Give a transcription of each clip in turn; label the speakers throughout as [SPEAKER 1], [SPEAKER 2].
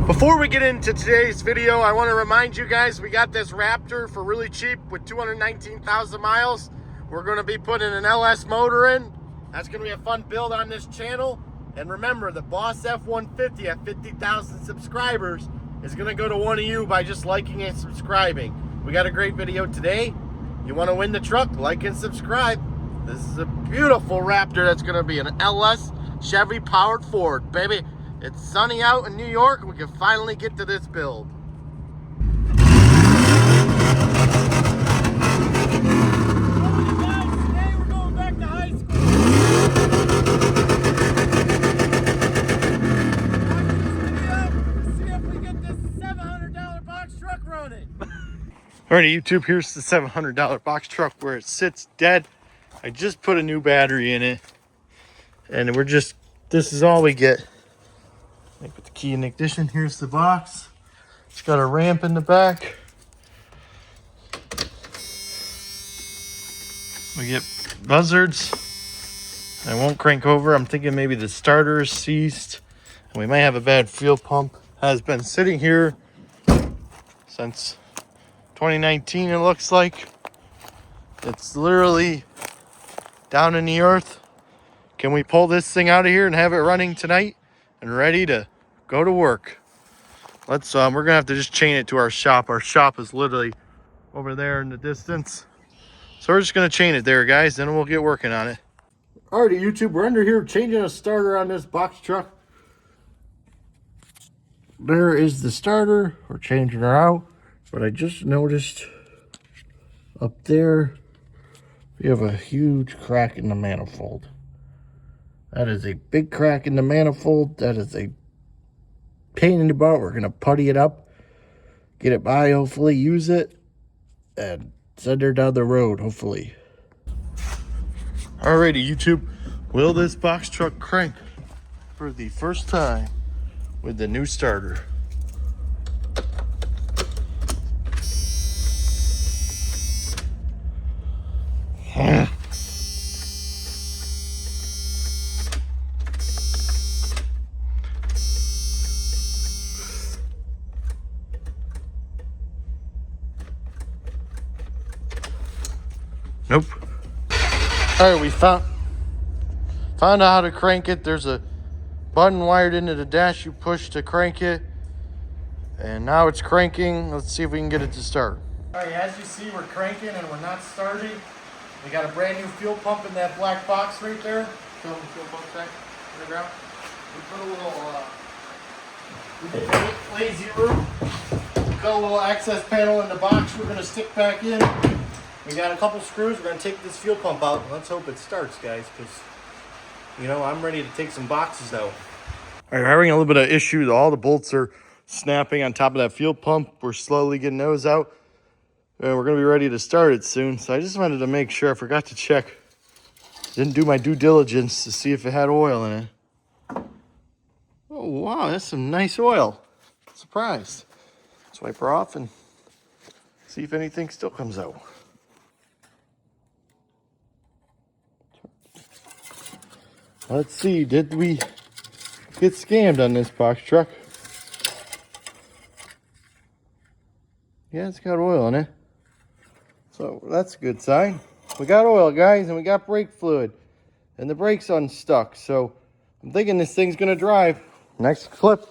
[SPEAKER 1] Before we get into today's video, I want to remind you guys we got this Raptor for really cheap with 219,000 miles. We're going to be putting an LS motor in. That's going to be a fun build on this channel. And remember, the Boss F-150 at 50,000 subscribers is going to go to one of you by just liking and subscribing. We got a great video today. You want to win the truck? Like and subscribe. This is a beautiful Raptor that's going to be an LS Chevy powered Ford, baby. It's sunny out in New York. We can finally get to this build. Today we're going back to high school. See if we get this $700 box truck running. Alrighty, YouTube, here's the $700 box truck where it sits dead. I just put a new battery in it. And this is all we get. I put the key in the ignition. Here's the box. It's got a ramp in the back. We get buzzards. I won't crank over. I'm thinking maybe the starter is seized. And we might have a bad fuel pump. Has been sitting here since 2019, it looks like. It's literally down in the earth. Can we pull this thing out of here and have it running tonight and ready to go to work? Let's we're gonna have to just chain it to our shop. Our shop is literally over there in the distance, so we're just gonna chain it there, guys, then we'll get working on it. Alrighty, YouTube, we're under here changing a starter on this box truck. There is the starter. We're changing her out, but I just noticed up there we have a huge crack in the manifold. That is a big crack in the manifold. That is a pain in the butt. We're going to putty it up, get it by, hopefully use it, and send her down the road, hopefully. Alrighty, YouTube. Will this box truck crank for the first time with the new starter? Nope. All right, we found out how to crank it. There's a button wired into the dash you push to crank it. And now it's cranking. Let's see if we can get it to start. All right, as you see, we're cranking and we're not starting. We got a brand new fuel pump in that black box right there. Show them the fuel pump back on the ground. We put a little lazy room. Got a little access panel in the box we're gonna stick back in. We got a couple screws. We're going to take this fuel pump out. Let's hope it starts, guys, because, you know, I'm ready to take some boxes out. All right, we're having a little bit of issue. All the bolts are snapping on top of that fuel pump. We're slowly getting those out. And we're going to be ready to start it soon. So I just wanted to make sure. I forgot to check. Didn't do my due diligence to see if it had oil in it. Oh, wow, that's some nice oil. Surprised. Let's wipe her off and see if anything still comes out. Let's see, did we get scammed on this box truck? Yeah, it's got oil in it. So that's a good sign. We got oil, guys, and we got brake fluid. And the brake's unstuck, so I'm thinking this thing's gonna drive. Next clip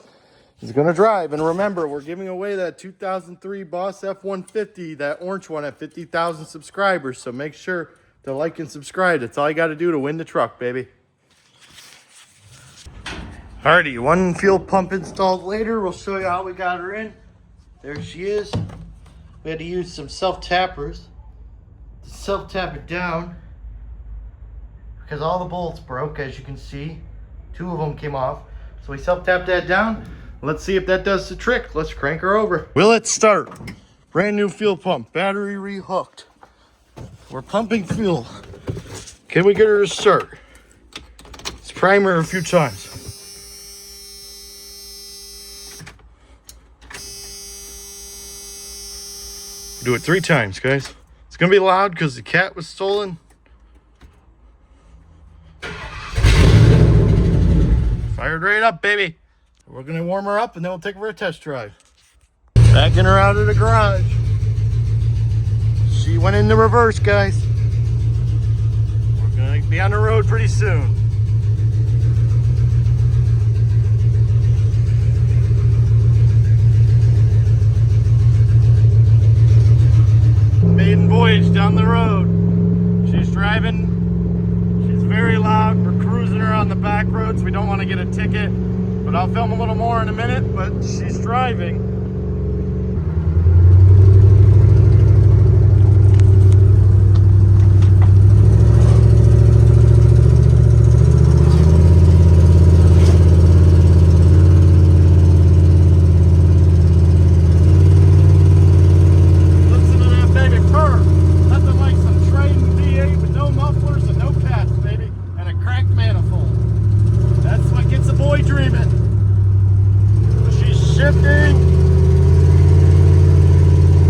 [SPEAKER 1] is gonna drive. And remember, we're giving away that 2003 Boss F-150, that orange one, at 50,000 subscribers. So make sure to like and subscribe. That's all you gotta do to win the truck, baby. Alrighty, one fuel pump installed later. We'll show you how we got her in. There she is. We had to use some self-tappers to self-tap it down because all the bolts broke, as you can see. 2 of them came off. So we self-tapped that down. Let's see if that does the trick. Let's crank her over. Will it start? Brand new fuel pump, battery rehooked. We're pumping fuel. Can we get her to start? Let's prime her a few times. Do it 3 times, guys. It's gonna be loud because the cat was stolen. Fired right up, baby. We're gonna warm her up and then we'll take her for a test drive. Backing her out of the garage. She went into reverse, guys. We're gonna be on the road pretty soon. Maiden voyage down the road. She's driving. She's very loud. We're cruising her on the back roads. We don't want to get a ticket, but I'll film a little more in a minute. But she's driving.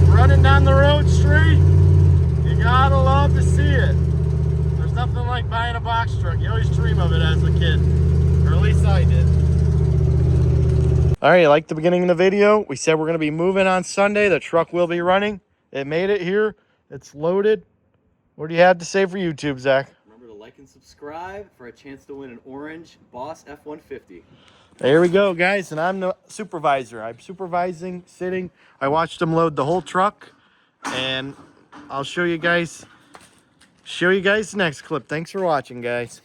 [SPEAKER 1] Running down the road straight, you gotta love to see it. There's nothing like buying a box truck. You always dream of it as a kid, or at least I did. All right, like the beginning of the video, we said we're gonna be moving on Sunday. The truck will be running. It made it here. It's loaded. What do you have to say for YouTube, Zach?
[SPEAKER 2] Remember to like and subscribe for a chance to win an orange Boss F-150.
[SPEAKER 1] There we go, guys, and I'm the supervisor. I'm supervising, sitting. I watched them load the whole truck, and I'll show you guys the next clip. Thanks for watching, guys.